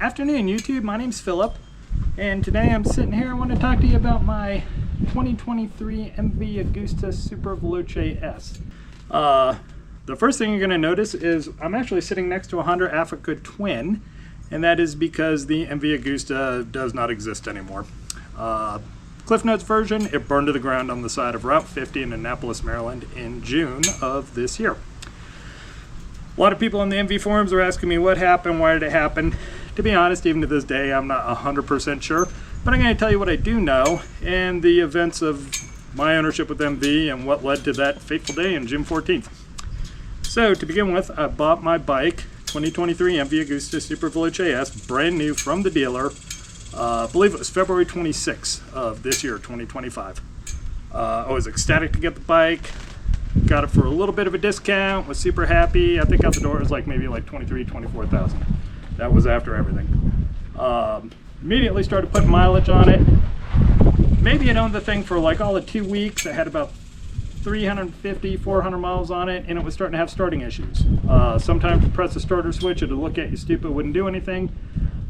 Afternoon YouTube, my name's Philip, and today I'm sitting here. I want to talk to you about my 2023 MV Agusta Superveloce S. The first thing you're going to notice is I'm actually sitting next to a Honda Africa Twin, and that is because the MV Agusta does not exist anymore. Cliff Notes version, it burned to the ground on the side of Route 50 in Annapolis, Maryland in June of this year. A lot of people on the MV forums are asking me what happened, why did it happen. To be honest, even to this day, I'm not 100% sure, but I'm going to tell you what I do know and the events of my ownership with MV and what led to that fateful day on June 14th. So to begin with, I bought my bike, 2023 MV Agusta Superveloce S, brand new from the dealer. I believe it was February 26th of this year, 2025. I was ecstatic to get the bike. Got it for a little bit of a discount, was super happy. I think out the door it was like maybe like 24,000. That was after everything. Immediately started putting mileage on it. Maybe I'd owned the thing for like all of 2 weeks. I had about 350, 400 miles on it, and it was starting to have starting issues. Sometimes you press the starter switch, it would look at you stupid, wouldn't do anything.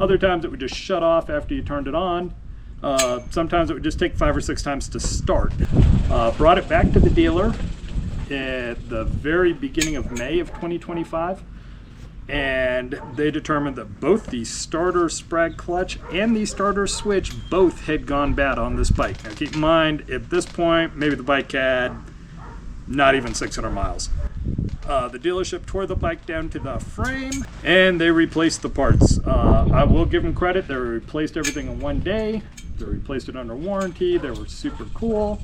Other times it would just shut off after you turned it on. Sometimes it would just take 5 or 6 times to start. Brought it back to the dealer at the very beginning of May of 2025, and they determined that both the starter sprag clutch and the starter switch both had gone bad on this bike. Now keep in mind, at this point, maybe the bike had not even 600 miles. The dealership tore the bike down to the frame and they replaced the parts. I will give them credit, they replaced everything in 1 day. They replaced it under warranty. They were super cool.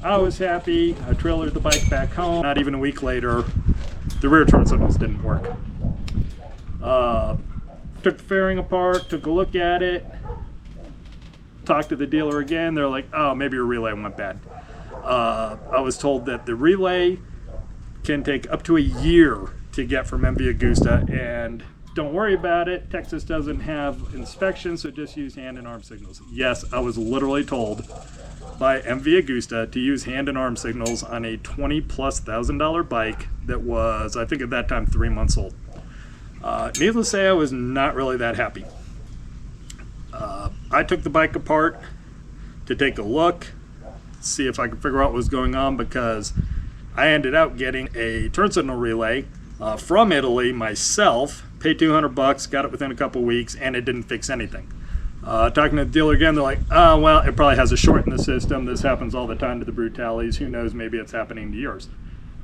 I was happy. I trailered the bike back home. Not even a week later, the rear turn signals didn't work. Took the fairing apart, took a look at it, talked to the dealer again. They're like, oh, maybe your relay went bad. I was told that the relay can take up to a year to get from MV Agusta, and don't worry about it, Texas doesn't have inspections, so just use hand and arm signals. Yes, I was literally told by MV Agusta to use hand and arm signals on a $20,000+ bike that was, I think at that time, 3 months old. Needless to say, I was not really that happy. I took the bike apart to take a look, see if I could figure out what was going on, because I ended up getting a turn signal relay from Italy myself. Paid $200, got it within a couple weeks, and it didn't fix anything. Talking to the dealer again, they're like, oh, well, it probably has a short in the system. This happens all the time to the Brutales. Who knows, maybe it's happening to yours.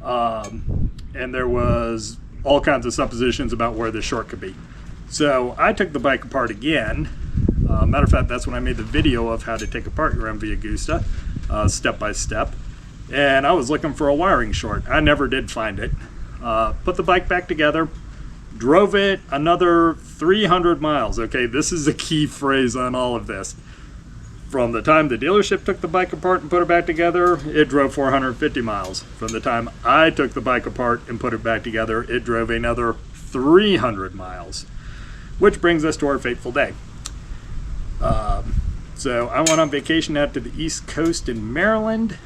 And there was all kinds of suppositions about where the short could be. So I took the bike apart again. Matter of fact, that's when I made the video of how to take apart your MV Agusta, step by step. And I was looking for a wiring short. I never did find it. Put the bike back together. Drove it another 300 miles. Okay, this is a key phrase on all of this. From the time the dealership took the bike apart and put it back together, it drove 450 miles. From the time I took the bike apart and put it back together, it drove another 300 miles. Which brings us to our fateful day. So I went on vacation out to the East Coast in Maryland.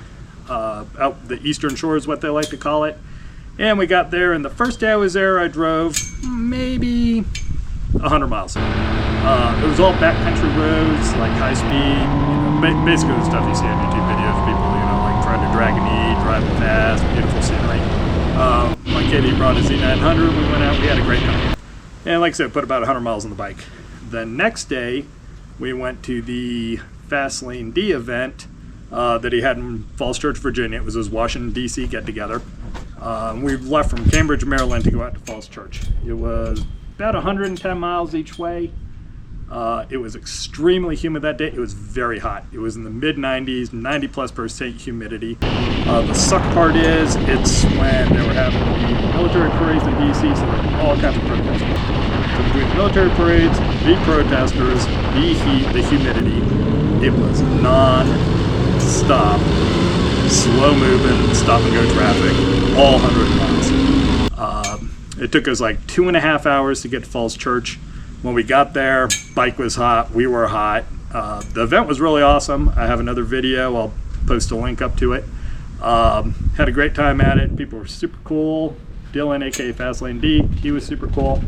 Out the Eastern Shore is what they like to call it. And we got there, and the first day I was there, I drove maybe 100 miles. It was all backcountry roads, like high speed, basically the stuff you see on YouTube videos, people, like trying to drag an E, driving fast, beautiful scenery. My kid, brought his Z900, we went out, we had a great time. And like I said, put about 100 miles on the bike. The next day, we went to the Fastlane D event that he had in Falls Church, Virginia. It was his Washington, D.C. get-together. We left from Cambridge, Maryland to go out to Falls Church. It was about 110 miles each way. It was extremely humid that day. It was very hot. It was in the mid-90s, 90+% humidity. The suck part is, it's when they were having the military parades in D.C., so there were all kinds of protesters. So between the military parades, the protesters, the heat, the humidity, it was non-stop, slow-moving, stop-and-go traffic, all 100 miles. It took us like 2.5 hours to get to Falls Church. When we got there, bike was hot, we were hot. The event was really awesome. I have another video, I'll post a link up to it. Had a great time at it. People were super cool. Dylan, aka Fastlane D, he was super cool.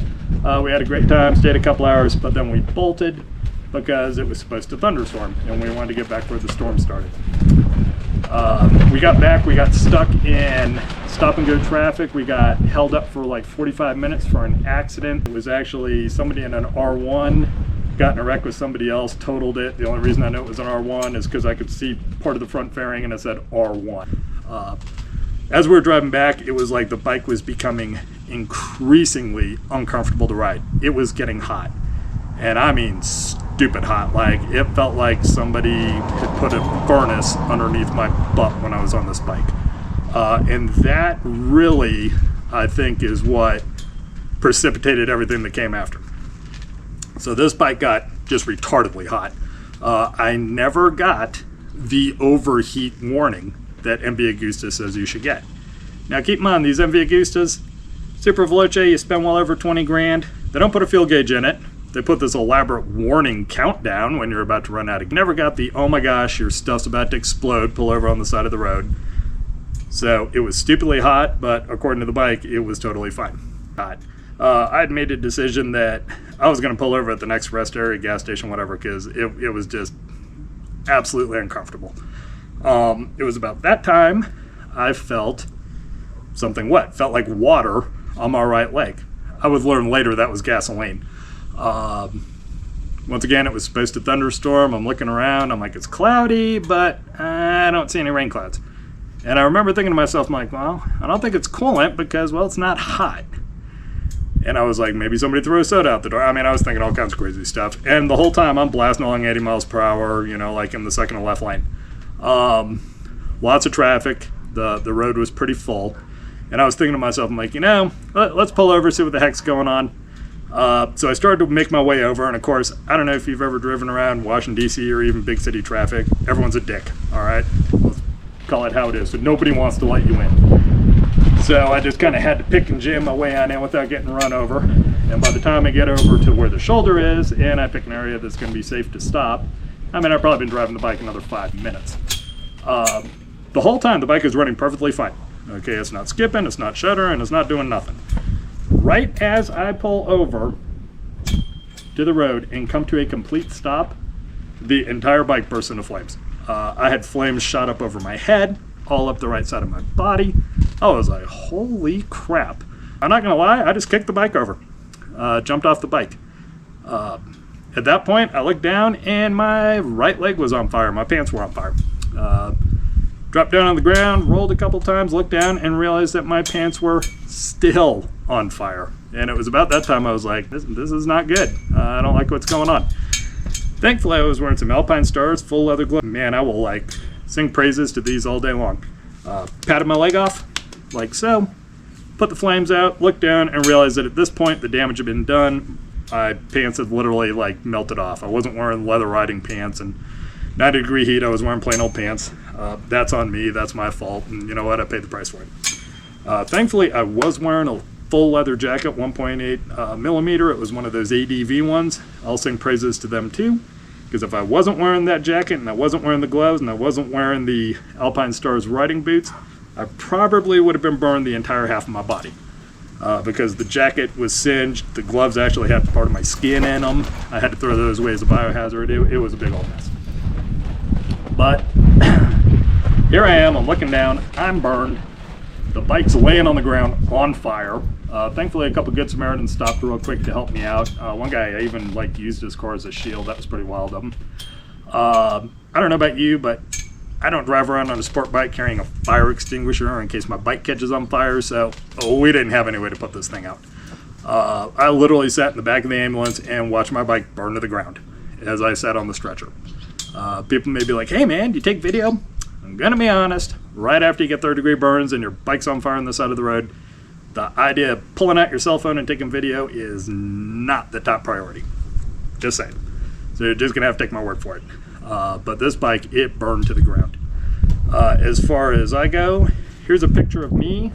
We had a great time, stayed a couple hours, but then we bolted because it was supposed to thunderstorm and we wanted to get back where the storm started. We got back, we got stuck in stop and go traffic. We got held up for like 45 minutes for an accident. It was actually somebody in an R1 got in a wreck with somebody else, totaled it. The only reason I know it was an R1 is because I could see part of the front fairing and it said R1. As we were driving back, it was like the bike was becoming increasingly uncomfortable to ride. It was getting hot, and I mean stupid hot. Like, it felt like somebody had put a furnace underneath my butt when I was on this bike. And that really, I think, is what precipitated everything that came after. So this bike got just retardedly hot. I never got the overheat warning that MV Agusta says you should get. Now keep in mind, these MV Agustas, Superveloce, you spend well over 20 grand. They don't put a fuel gauge in it. They put this elaborate warning countdown when you're about to run out of. Never got the, oh my gosh, your stuff's about to explode, pull over on the side of the road. So it was stupidly hot, but according to the bike, it was totally fine. Hot. I had made a decision that I was going to pull over at the next rest area, gas station, whatever, because it was just absolutely uncomfortable. It was about that time I felt something wet, felt like water on my right leg. I would learn later that was gasoline. Once again, it was supposed to thunderstorm. I'm looking around, I'm like, it's cloudy, but I don't see any rain clouds. And I remember thinking to myself, I'm like, well, I don't think it's coolant because, well, it's not hot. And I was like, maybe somebody threw a soda out the door. I mean, I was thinking all kinds of crazy stuff. And the whole time I'm blasting along 80 miles per hour, you know, like in the second and left lane. Lots of traffic. The road was pretty full. And I was thinking to myself, I'm like, you know, let's pull over, see what the heck's going on. So I started to make my way over. And of course, I don't know if you've ever driven around Washington, D.C. or even big city traffic. Everyone's a dick, all right? Let's call it how it is. So nobody wants to let you in. So I just kind of had to pick and jam my way on in without getting run over. And by the time I get over to where the shoulder is and I pick an area that's going to be safe to stop, I mean, I've probably been driving the bike another 5 minutes. The whole time the bike is running perfectly fine. Okay, it's not skipping, it's not shuddering, it's not doing nothing. Right as I pull over to the road and come to a complete stop, the entire bike bursts into flames. I had flames shot up over my head, all up the right side of my body. I was like, holy crap. I'm not gonna lie, I just kicked the bike over, jumped off the bike. At that point, I looked down and my right leg was on fire. My pants were on fire. Dropped down on the ground, rolled a couple times, looked down and realized that my pants were still on fire. And it was about that time I was like, this is not good. I don't like what's going on. Thankfully, I was wearing some Alpine Stars, full leather gloves. Man, I will like sing praises to these all day long. Patted my leg off, like so, put the flames out, looked down and realized that at this point the damage had been done. My pants had literally like melted off. I wasn't wearing leather riding pants, and 90-degree heat, I was wearing plain old pants. That's on me, that's my fault, and you know what, I paid the price for it. Thankfully, I was wearing a full leather jacket, 1.8 millimeter. It was one of those ADV ones. I'll sing praises to them too, because if I wasn't wearing that jacket, and I wasn't wearing the gloves, and I wasn't wearing the Alpine Stars riding boots, I probably would have been burned the entire half of my body. Because the jacket was singed, the gloves actually had part of my skin in them. I had to throw those away as a biohazard. It was a big old mess. But here I am, I'm looking down, I'm burned. The bike's laying on the ground on fire. Thankfully, a couple good Samaritans stopped real quick to help me out. One guy even like used his car as a shield. That was pretty wild of him. I don't know about you, but I don't drive around on a sport bike carrying a fire extinguisher in case my bike catches on fire, so we didn't have any way to put this thing out. I literally sat in the back of the ambulance and watched my bike burn to the ground as I sat on the stretcher. People may be like, hey man, do you take video? I'm gonna be honest, right after you get third-degree burns and your bike's on fire on the side of the road, the idea of pulling out your cell phone and taking video is not the top priority. Just saying. So you're just gonna have to take my word for it. But this bike, it burned to the ground. As far as I go, here's a picture of me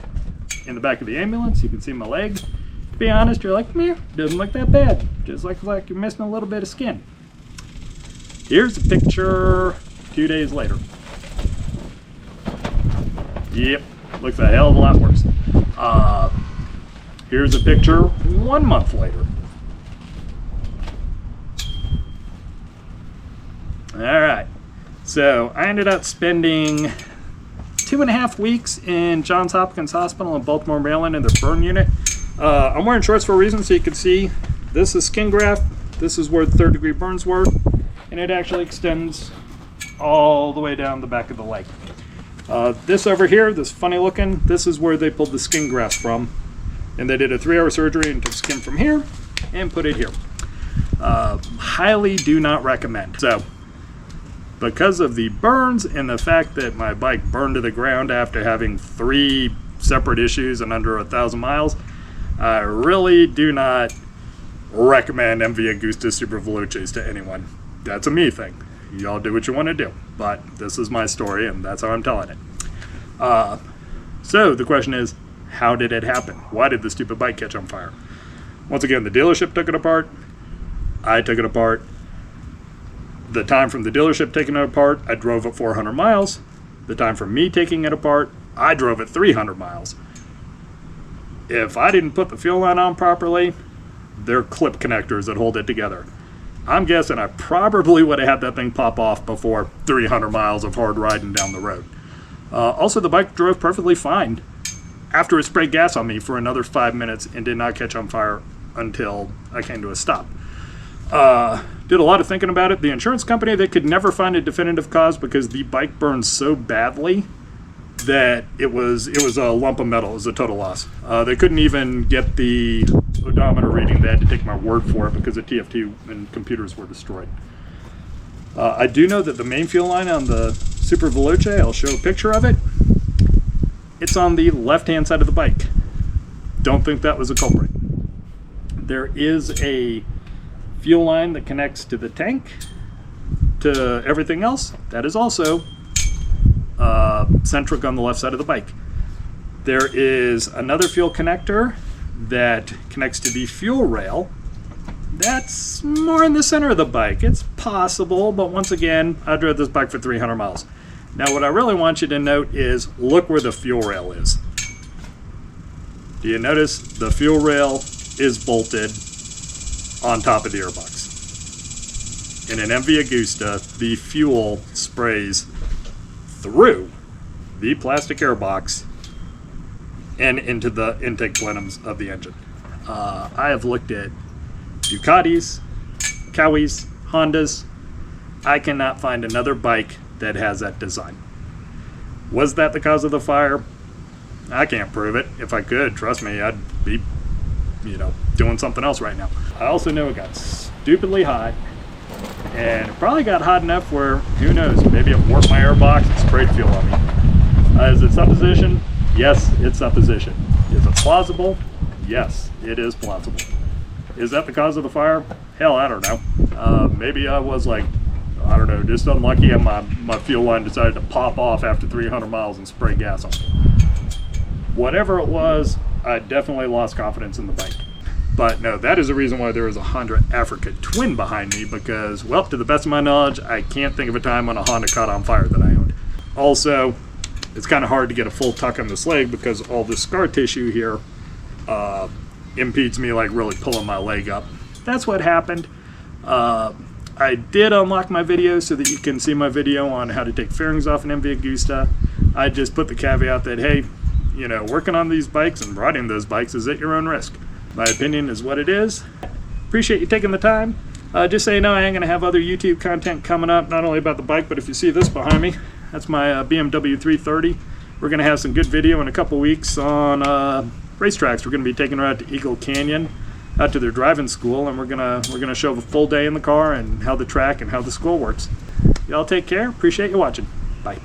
in the back of the ambulance. You can see my leg. To be honest, you're like, meh, doesn't look that bad. Just like you're missing a little bit of skin. Here's a picture 2 days later. Yep, looks a hell of a lot worse. Here's a picture 1 month later. All right, so I ended up spending 2.5 weeks in Johns Hopkins Hospital in Baltimore, Maryland in their burn unit. I'm wearing shorts for a reason, so you can see this is skin graft. This is where the 3rd degree burns were, and it actually extends all the way down the back of the leg. This over here, this funny looking, this is where they pulled the skin graft from, and they did a 3-hour surgery and took skin from here and put it here. Highly do not recommend. So, because of the burns and the fact that my bike burned to the ground after having 3 separate issues and under 1,000 miles, I really do not recommend MV Agusta Superveloces to anyone. That's a me thing. Y'all do what you want to do, but this is my story and that's how I'm telling it. So the question is, how did it happen? Why did the stupid bike catch on fire? Once again, the dealership took it apart. I took it apart. The time from the dealership taking it apart, I drove it 400 miles. The time from me taking it apart, I drove it 300 miles. If I didn't put the fuel line on properly, they're clip connectors that hold it together. I'm guessing I probably would have had that thing pop off before 300 miles of hard riding down the road. Also, the bike drove perfectly fine after it sprayed gas on me for another 5 minutes and did not catch on fire until I came to a stop. Did a lot of thinking about it. The insurance company, they could never find a definitive cause because the bike burned so badly that it was a lump of metal. It was a total loss. They couldn't even get the odometer reading. They had to take my word for it because the TFT and computers were destroyed. I do know that the main fuel line on the Superveloce, I'll show a picture of it. It's on the left-hand side of the bike. Don't think that was a culprit. There is a fuel line that connects to the tank, to everything else. That is also centric on the left side of the bike. There is another fuel connector that connects to the fuel rail. That's more in the center of the bike. It's possible, but once again, I drove this bike for 300 miles. Now, what I really want you to note is, look where the fuel rail is. Do you notice the fuel rail is bolted on top of the airbox? In an MV Agusta, the fuel sprays through the plastic airbox and into the intake plenums of the engine. I have looked at Ducatis, Kawis, Hondas. I cannot find another bike that has that design. Was that the cause of the fire? I can't prove it. If I could, trust me, I'd be, doing something else right now. I also know it got stupidly hot, and it probably got hot enough where, who knows, maybe it warped my airbox and sprayed fuel on me. Is it supposition? Yes, it's supposition. Is it plausible? Yes, it is plausible. Is that the cause of the fire? Hell, I don't know. Maybe I was just unlucky and my fuel line decided to pop off after 300 miles and spray gas on me. Whatever it was, I definitely lost confidence in the bike. But no, that is the reason why there is a Honda Africa Twin behind me, because, well, to the best of my knowledge, I can't think of a time when a Honda caught on fire that I owned. Also, it's kind of hard to get a full tuck on this leg because all this scar tissue here impedes me really pulling my leg up. That's what happened. I did unlock my video so that you can see my video on how to take fairings off an MV Agusta. I just put the caveat that, hey, working on these bikes and riding those bikes is at your own risk. My opinion is what it is. Appreciate you taking the time. Just so you know, I am going to have other YouTube content coming up, not only about the bike, but if you see this behind me, that's my BMW 330. We're going to have some good video in a couple weeks on racetracks. We're going to be taking her out to Eagle Canyon, out to their driving school, and we're gonna show the full day in the car and how the track and how the school works. Y'all take care. Appreciate you watching. Bye.